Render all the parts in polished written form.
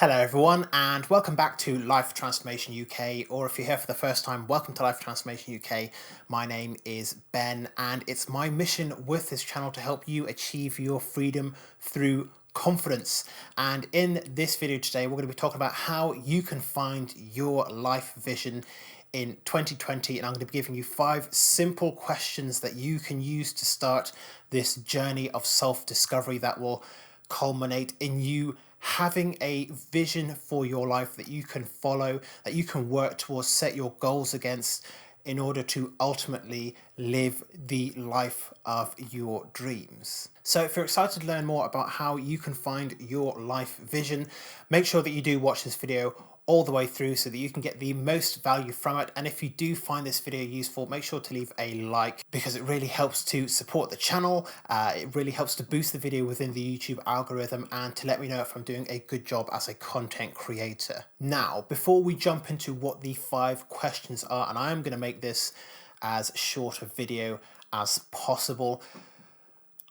Hello, everyone, and welcome back to Life Transformation UK. Or if you're here for the first time, welcome to Life Transformation UK. My name is Ben, and it's my mission with this channel to help you achieve your freedom through confidence. And in this video today, we're going to be talking about how you can find your life vision in 2020, and I'm going to be giving you 5 simple questions that you can use to start this journey of self-discovery that will culminate in you having a vision for your life that you can follow, that you can work towards, set your goals against in order to ultimately live the life of your dreams. So if you're excited to learn more about how you can find your life vision, make sure that you do watch this video all the way through so that you can get the most value from it. And if you do find this video useful, make sure to leave a like because it really helps to support the channel. It really helps to boost the video within the YouTube algorithm and to let me know if I'm doing a good job as a content creator. Now, before we jump into what the 5 questions are, and I am going to make this as short a video as possible,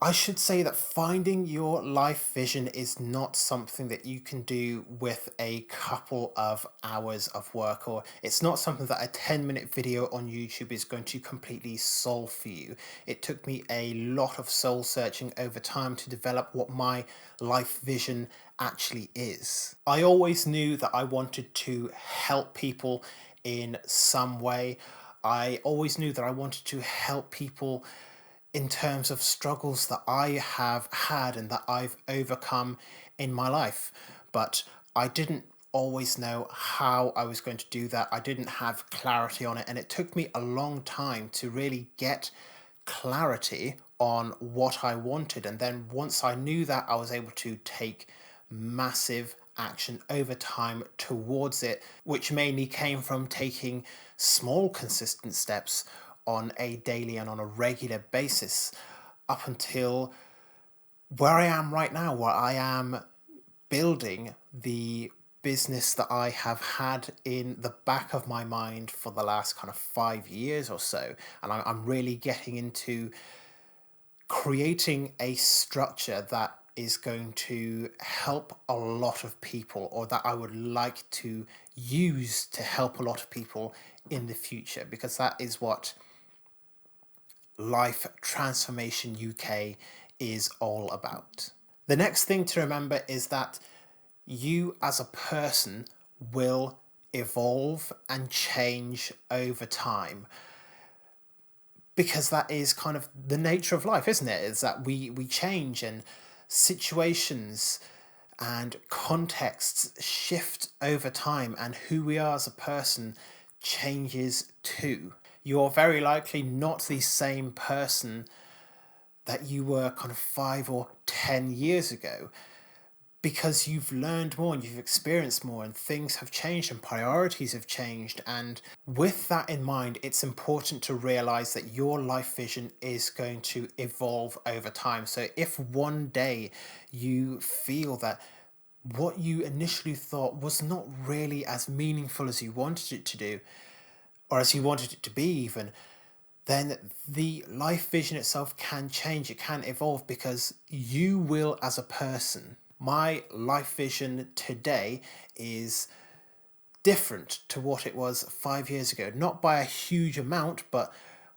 I should say that finding your life vision is not something that you can do with a couple of hours of work, or it's not something that a 10-minute video on YouTube is going to completely solve for you. It took me a lot of soul searching over time to develop what my life vision actually is. I always knew that I wanted to help people in some way. I always knew that I wanted to help people in terms of struggles that I have had and that I've overcome in my life. But I didn't always know how I was going to do that. I didn't have clarity on it, and it took me a long time to really get clarity on what I wanted. And then once I knew that, I was able to take massive action over time towards it, which mainly came from taking small, consistent steps on a daily and on a regular basis up until where I am right now, where I am building the business that I have had in the back of my mind for the last kind of 5 years or so. And I'm really getting into creating a structure that is going to help a lot of people, or that I would like to use to help a lot of people in the future, because that is what Life Transformation UK is all about. The next thing to remember is that you as a person will evolve and change over time, because that is kind of the nature of life, isn't it? Is that we change, and situations and contexts shift over time, and who we are as a person changes too. You're very likely not the same person that you were kind of 5 or 10 years ago, because you've learned more and you've experienced more, and things have changed and priorities have changed. And with that in mind, it's important to realize that your life vision is going to evolve over time. So if one day you feel that what you initially thought was not really as meaningful as you wanted it to do, or as you wanted it to be even, then the life vision itself can change, it can evolve, because you will as a person. My life vision today is different to what it was 5 years ago, not by a huge amount, but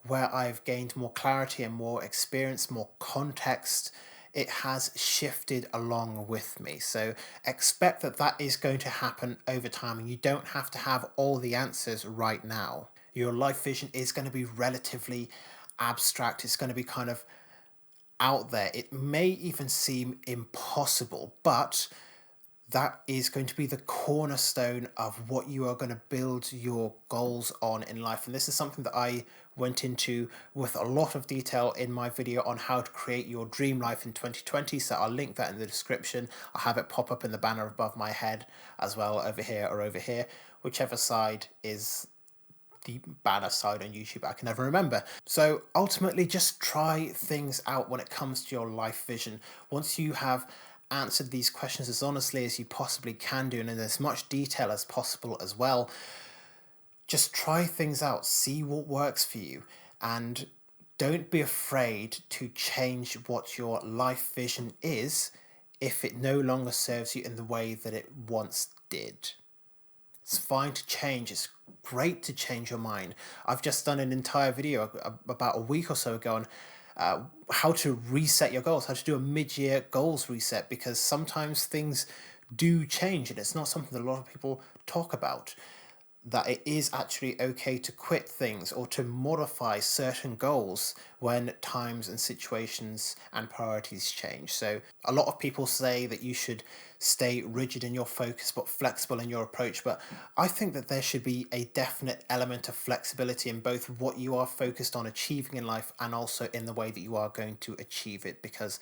where I've gained more clarity and more experience, more context, it has shifted along with me. So expect that that is going to happen over time, and you don't have to have all the answers right now. Your life vision is going to be relatively abstract. It's going to be kind of out there. It may even seem impossible, but that is going to be the cornerstone of what you are going to build your goals on in life. And this is something that I went into with a lot of detail in my video on how to create your dream life in 2020. So I'll link that in the description. I'll have it pop up in the banner above my head as well, over here or over here, whichever side is the banner side on YouTube, I can never remember. So ultimately, just try things out when it comes to your life vision. Once you have answered these questions as honestly as you possibly can do, and in as much detail as possible as well, just try things out, see what works for you, and don't be afraid to change what your life vision is if it no longer serves you in the way that it once did. It's fine to change. It's great to change your mind. I've just done an entire video about a week or so ago on how to reset your goals, how to do a mid-year goals reset, because sometimes things do change and it's not something that a lot of people talk about. That it is actually okay to quit things or to modify certain goals when times and situations and priorities change. So a lot of people say that you should stay rigid in your focus but flexible in your approach, but I think that there should be a definite element of flexibility in both what you are focused on achieving in life and also in the way that you are going to achieve it, because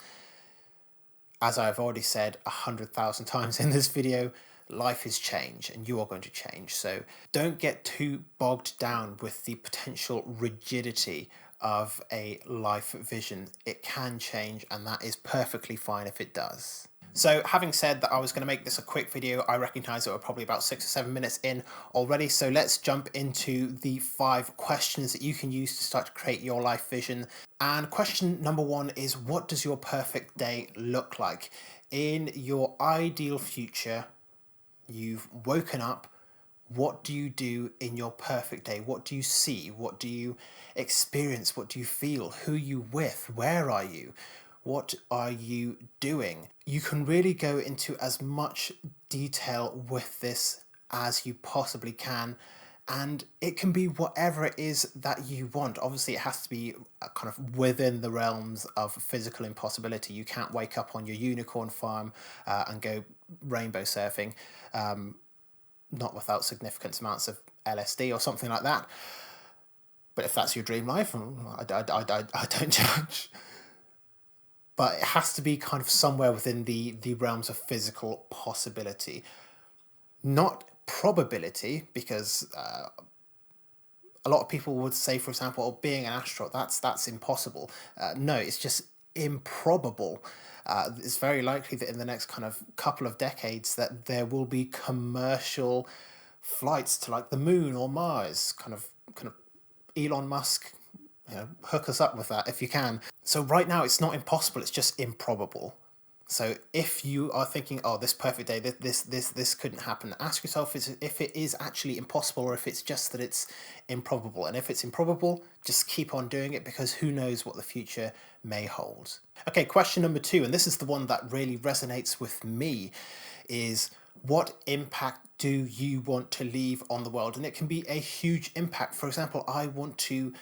as I've already said 100,000 times in this video, life is change and you are going to change. So don't get too bogged down with the potential rigidity of a life vision. It can change and that is perfectly fine if it does. So having said that I was going to make this a quick video, I recognize that we're probably about 6 or 7 minutes in already. So let's jump into the 5 questions that you can use to start to create your life vision. And question number 1 is, what does your perfect day look like? In your ideal future, you've woken up. What do you do in your perfect day? What do you see? What do you experience? What do you feel? Who are you with? Where are you? What are you doing? You can really go into as much detail with this as you possibly can, and it can be whatever it is that you want. Obviously, it has to be kind of within the realms of physical impossibility. You can't wake up on your unicorn farm and go rainbow surfing, not without significant amounts of LSD or something like that. But if that's your dream life, I don't judge. But it has to be kind of somewhere within the realms of physical possibility, not probability, because a lot of people would say, for example, oh, being an astronaut, that's impossible. No, it's just improbable. It's very likely that in the next kind of couple of decades that there will be commercial flights to like the moon or Mars. Kind of Elon Musk, hook us up with that if you can. So right now it's not impossible, it's just improbable. So if you are thinking, oh, this perfect day, this couldn't happen, ask yourself if it is actually impossible or if it's just that it's improbable. And if it's improbable, just keep on doing it, because who knows what the future may hold. Okay, question number 2, and this is the one that really resonates with me, is what impact do you want to leave on the world? And it can be a huge impact. For example, I want to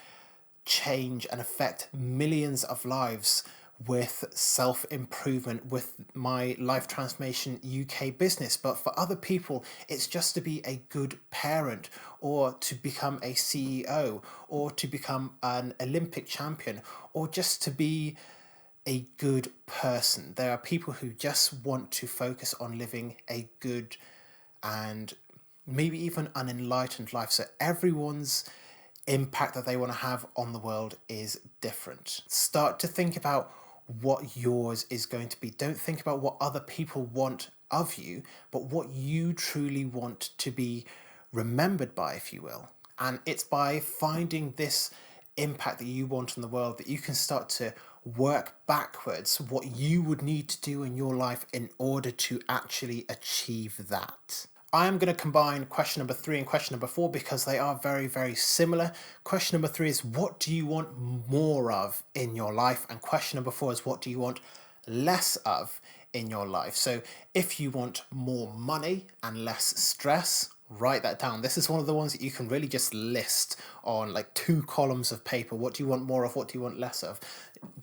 change and affect millions of lives with self-improvement with my Life Transformation UK business. But for other people, it's just to be a good parent, or to become a CEO, or to become an Olympic champion, or just to be a good person. There are people who just want to focus on living a good and maybe even an enlightened life. So everyone's impact that they want to have on the world is different. Start to think about what yours is going to be. Don't think about what other people want of you, but what you truly want to be remembered by, if you will. And it's by finding this impact that you want in the world that you can start to work backwards what you would need to do in your life in order to actually achieve that. I am going to combine question number 3 and question number 4 because they are very, very similar. Question number 3 is, what do you want more of in your life? And question number 4 is, what do you want less of in your life? So if you want more money and less stress, write that down. This is one of the ones that you can really just list on like 2 columns of paper. What do you want more of? What do you want less of?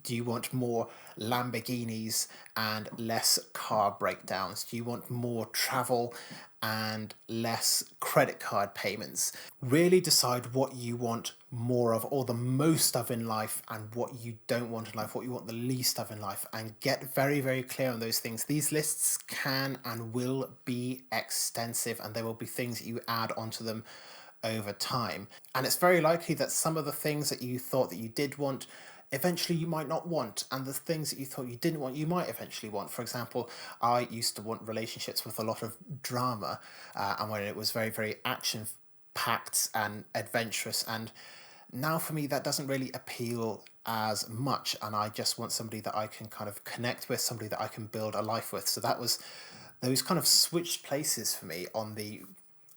Do you want more Lamborghinis and less car breakdowns? Do you want more travel and less credit card payments? Really decide what you want more of, or the most of in life, and what you don't want in life, what you want the least of in life, and get very, very clear on those things. These lists can and will be extensive, and there will be things that you add onto them over time. And it's very likely that some of the things that you thought that you did want, eventually you might not want, and the things that you thought you didn't want, you might eventually want. For example, I used to want relationships with a lot of drama, and when it was very, very action packed and adventurous, and Now for me, that doesn't really appeal as much, and I just want somebody that I can kind of connect with, somebody that I can build a life with. So that was those kind of switched places for me on the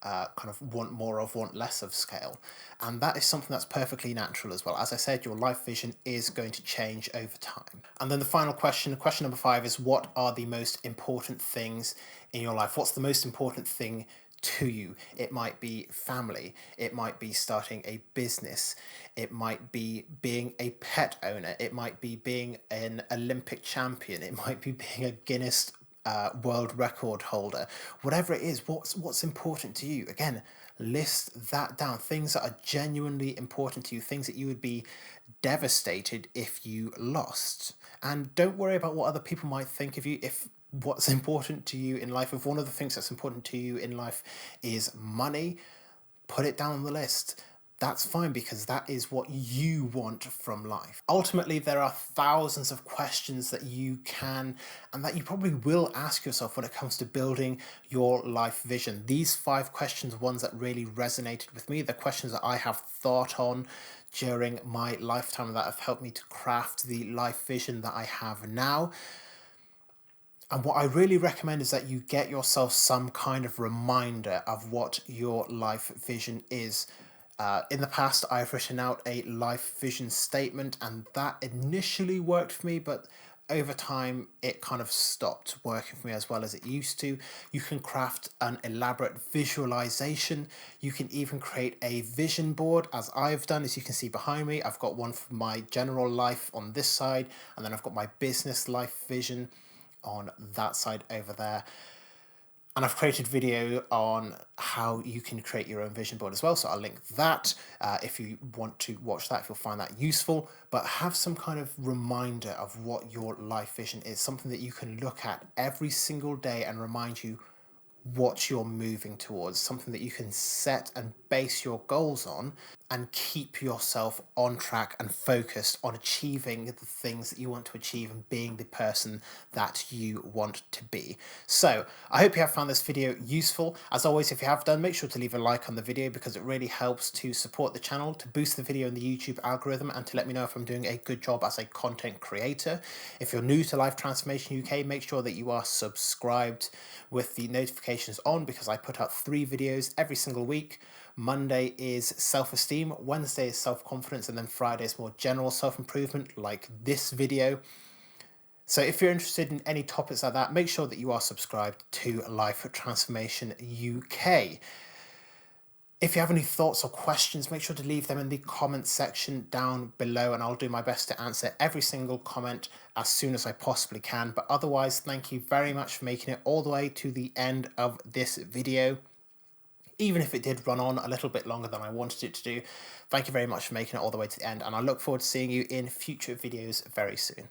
kind of want more of, want less of scale. And that is something that's perfectly natural as well. As I said, your life vision is going to change over time. And then the final question, question number 5, is what are the most important things in your life? What's the most important thing to you? It might be family, it might be starting a business, it might be being a pet owner, it might be being an Olympic champion, it might be being a Guinness world record holder. Whatever it is, what's important to you? Again, list that down. Things that are genuinely important to you, things that you would be devastated if you lost. And don't worry about what other people might think of you. If what's important to you in life, if one of the things that's important to you in life is money, put it down on the list. That's fine, because that is what you want from life. Ultimately, there are thousands of questions that you can and that you probably will ask yourself when it comes to building your life vision. These 5 questions are ones that really resonated with me. The questions that I have thought on during my lifetime that have helped me to craft the life vision that I have now. And what I really recommend is that you get yourself some kind of reminder of what your life vision is. In the past, I've written out a life vision statement, and that initially worked for me, but over time it kind of stopped working for me as well as it used to. You can craft an elaborate visualization. You can even create a vision board, as I've done. As you can see behind me, I've got one for my general life on this side, and then I've got my business life vision on that side over there. And I've created video on how you can create your own vision board as well. So I'll link that if you want to watch that, if you'll find that useful. But have some kind of reminder of what your life vision is, something that you can look at every single day and remind you what you're moving towards, something that you can set and base your goals on and keep yourself on track and focused on achieving the things that you want to achieve and being the person that you want to be. So I hope you have found this video useful. As always, if you have done, make sure to leave a like on the video, because it really helps to support the channel, to boost the video in the YouTube algorithm, and to let me know if I'm doing a good job as a content creator. If you're new to Life Transformation UK, make sure that you are subscribed with the notifications on, because I put out 3 videos every single week. Monday is self-esteem, Wednesday is self-confidence, and then Friday is more general self-improvement like this video. So if you're interested in any topics like that, make sure that you are subscribed to Life Transformation UK. If you have any thoughts or questions, make sure to leave them in the comment section down below, and I'll do my best to answer every single comment as soon as I possibly can. But otherwise, thank you very much for making it all the way to the end of this video. Even if it did run on a little bit longer than I wanted it to do, thank you very much for making it all the way to the end, and I look forward to seeing you in future videos very soon.